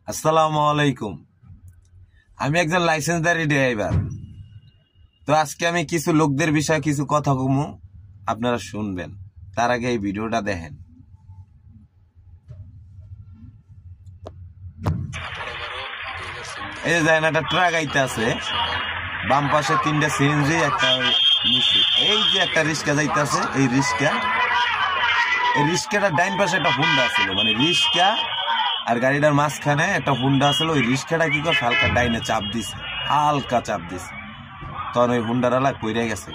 আসসালামু আলাইকুম। আমি একজন লাইসেন্সধারী ড্রাইভার। তো আজকে আমি কিছু লোকদের বিষয়ে কিছু কথা কমু, আপনারা শুনবেন। তার আগে এই ভিডিওটা দেখেন। এই যে দেখেন, একটা ট্রাক আইতে আছে, বাম পাশে 3টা সিএনজি, একটা এই যে একটা রিক্সা যাইতে আছে। এই রিক্সাটা ডাইন পাশে একটা হুন্ডা ছিল, মানে রিক্সা আর গাড়িটার মাঝখানে একটা হুন্ডা ছিল। ওই রিক্সাটা কি করে হালকা ডাইনে চাপ দিছে, হালকা চাপ দিছে, তখন ওই হুন্ডার আলা পইরা গেছে।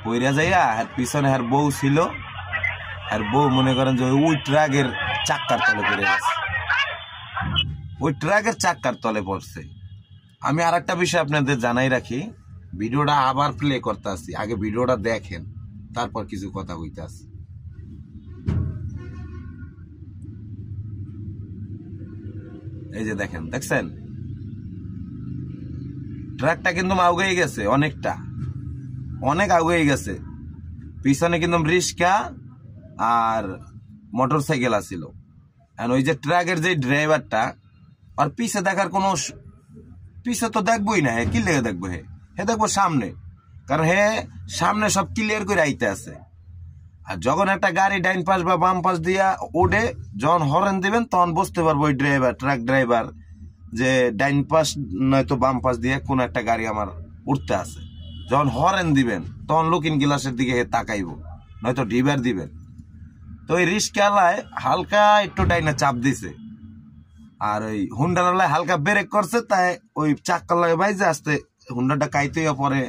পইরা যাইয়া আর পিছনে আর বউ ছিল, আর বউ মনে করেন যে ওই ট্রাকের চাক্কার তলে পড়ে গেছে, ওই ট্রাকের চাক্কার তলে পড়ছে। আমি আর একটা বিষয় আপনাদের জানাই রাখি, ভিডিওটা আবার প্লে করতে আসছি, আগে ভিডিওটা দেখেন, তারপর কিছু কথা কইতে আসি। এই যে দেখেন, দেখছেন ট্রাকটা কিন্তু আউগেই গেছে, অনেক আউগেই গেছে। পিছনে কিন্তু রিক্সা আর মোটর সাইকেল আছিল। আর ওই যে ট্রাকের যে ড্রাইভারটা, আর পিছে দেখার কোনো, পিছে তো দেখবোই না, কি লেগে দেখবো? হে দেখবো সামনে, কারণ সামনে সব ক্লিয়ার করে আইতে আছে। আর যখন একটা গাড়ি ডাইন পাশ বা বাম পাশ দিয়া ওঠে, যখন হরেন দিবেন তখন বুঝতে পারবো ওই ড্রাইভার, ট্রাক ড্রাইভার, যে ডাইন পাশ নয়তো বাম পাশ দিয়ে কোন একটা গাড়ি আমার উঠতে আছে। যখন হরেন দিবেন তখন লুকিং গ্লাসের দিকে তাকাইবো, নয়তো ডিবার দিবেন। তো ওই রিস্কালায় হালকা একটু ডাইনে চাপ দিছে, আর ওই হুন্ডার হালকা ব্রেক করছে, তাই ওই চাক্কার লাগে বাইজে আসতে হুন্ডাটা কাইতে পরে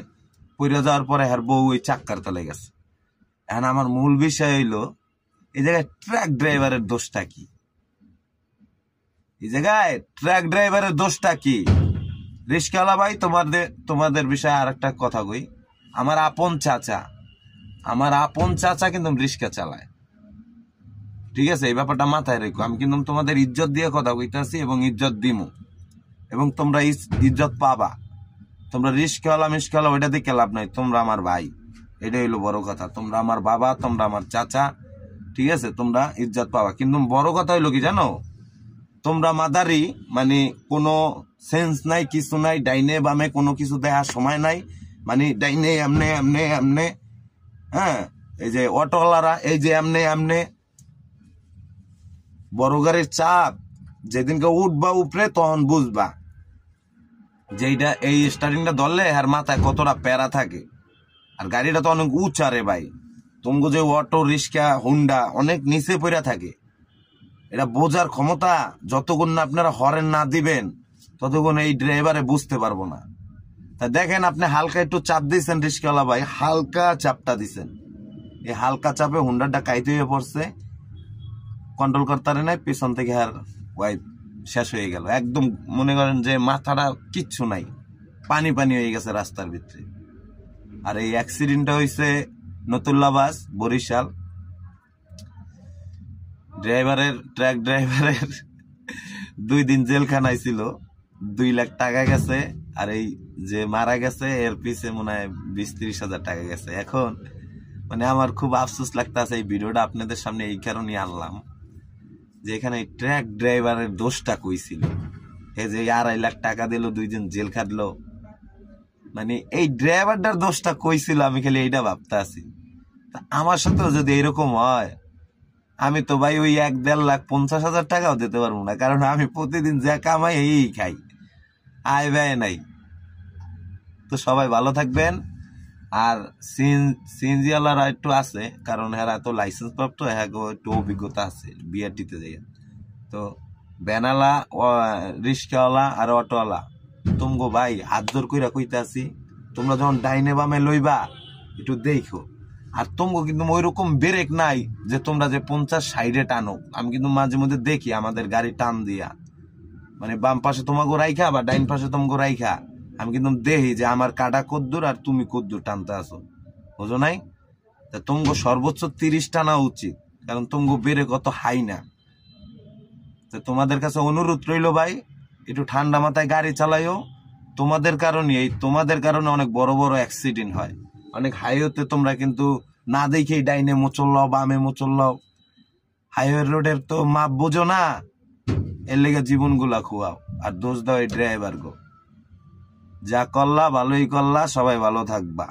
পড়ে যাওয়ার পরে আর বউ ওই চাক্কার তলে গেছে। এখন আমার মূল বিষয় হইলো, এই জায়গায় ট্রাক ড্রাইভারের দোষটা কি? এই জায়গায় ট্রাক ড্রাইভারের দোষটা কি? রিস্কাওয়ালা ভাই, তোমাদের বিষয়ে আর একটা কথা কই। আমার আপন চাচা কিন্তু রিস্কা চালায়, ঠিক আছে? এই ব্যাপারটা মাথায় রেখো। আমি কিন্তু তোমাদের ইজ্জত দিয়ে কথা কইতাছি এবং ইজ্জত দিমু, এবং তোমরা ইজ্জত পাবা। তোমরা রিস্কাওয়ালা মিসকাওয়ালা ওইটা দেখে লাভ নাই, তোমরা আমার ভাই, এটা হইলো বড় কথা। তোমরা আমার বাবা, তোমরা আমার চাচা, ঠিক আছে? তোমরা ইজ্জত পাবা। কিন্তু বড় কথা হইলো কি জানো, তোমরা মাদারি, মানে কোনো সেন্স নাই, কিছু নাই, ডাইনে বামে কোনো কিছু দেখার সময় নাই, মানে ডাইনে এমনে, হ্যাঁ। এই যে অটোওয়ালারা, এই যে এমনে বড় গাড়ির চাপ যেদিনকে উঠবা উপরে, তখন বুঝবা যে এই স্টার্টিংটা ধরলে আর মাথায় কতটা প্যারা থাকে। আর গাড়িটা তো অনেক উঁচা রে ভাই, তোমাকে যে অটো রিক্সা হুন্ডা অনেক নিচে পড়া থাকে। এটা বোঝার ক্ষমতা যতক্ষণ না আপনারা হরেন না দিবেন, ততক্ষণ এই ড্রাইভারে বুঝতে পারবো না। তা দেখেন, আপনি হালকা একটু চাপ দিয়েছেন, রিক্সাওয়ালা ভাই হালকা চাপটা দিচ্ছেন, এই হালকা চাপে হুন্ডাটা কাইতে হয়ে পড়ছে, কন্ট্রোল করতে পারে নাই, পেছন থেকে আর ওয়াইপ শেষ হয়ে গেল। একদম মনে করেন যে মাথাটা কিচ্ছু নাই, পানি হয়ে গেছে রাস্তার ভিতরে। আর এই অ্যাক্সিডেন্টটা হয়েছে নতুল্লাবাস, বরিশাল। ট্রাক ড্রাইভারের 2 দিন জেলখানায় ছিল, 2 লাখ টাকা গেছে। আর এই যে মারা গেছে, এর পিছে মনে হয় 20-30 হাজার টাকা গেছে। এখন মানে আমার খুব আফসোস লাগতেছে, এই ভিডিওটা আপনাদের সামনে এই কারণে আনলাম যে এখানে ট্রাক ড্রাইভারের দোষটা কইছিল। এই যে 2.5 লাখ টাকা দিল, 2 দিন জেল খাটলো, মানে এই ড্রাইভারটার দোষটা কইছিল। আমি খালি এইটা ভাবতে আছি, আমার সাথেও যদি এরকম হয়, আমি তো ভাই ওই 1-1.5 লাখ 50 হাজার টাকাও দিতে পারবো না, কারণ আমি প্রতিদিন যা কামাই এই খাই, আয় ব্যয় নাই। তো সবাই ভালো থাকবেন। আর সিএনজি ওয়ালারা একটু আছে, কারণ এরা তো লাইসেন্স প্রাপ্ত, একটু অভিজ্ঞতা আছে বিআরটিতে যাইয়া। তো ব্যানালা, রিক্সাওয়ালা আর অটোওয়ালা, তুমগো ভাই হাত জোর কইরা কইতে আছি, তোমরা যখন ডাইনে বামে লইবা একটু দেখো। আর তোমগো কিন্তু ওইরকম ব্রেক নাই যে তোমরা যে 50-60-এ টানো। আমি কিন্তু মাঝে মধ্যে দেখি আমাদের গাড়ি টান দিয়া, মানে বাম পাশে তোমাকে রাইখা বা ডাইন পাশে তোমাকে রাইখা, আমি কিন্তু দেখি যে আমার কাটা কদ্দুর আর তুমি কদ্দুর টানতে আসো, বুঝো নাই? তা তোমাকে সর্বোচ্চ 30 টানা উচিত, কারণ তোমাকে ব্রেক অত হাই না। তো তোমাদের কাছে অনুরোধ রইল ভাই, একটু ঠান্ডা মাথায় গাড়ি চালাইও। তোমাদের কারণে অনেক বড় বড় অ্যাক্সিডেন্ট হয়। অনেক হাইওয়েতে তোমরা কিন্তু না দেখেই ডাইনে মোচল্লাও, বামে মোচল্লাও। হাইওয়ে রোডের তো মাপ বোঝো না, এর লেগে জীবনগুলা খুয়াও, আর দোষ দাও এই ড্রাইভার গো। যা করলা ভালোই করলা, সবাই ভালো থাকবা।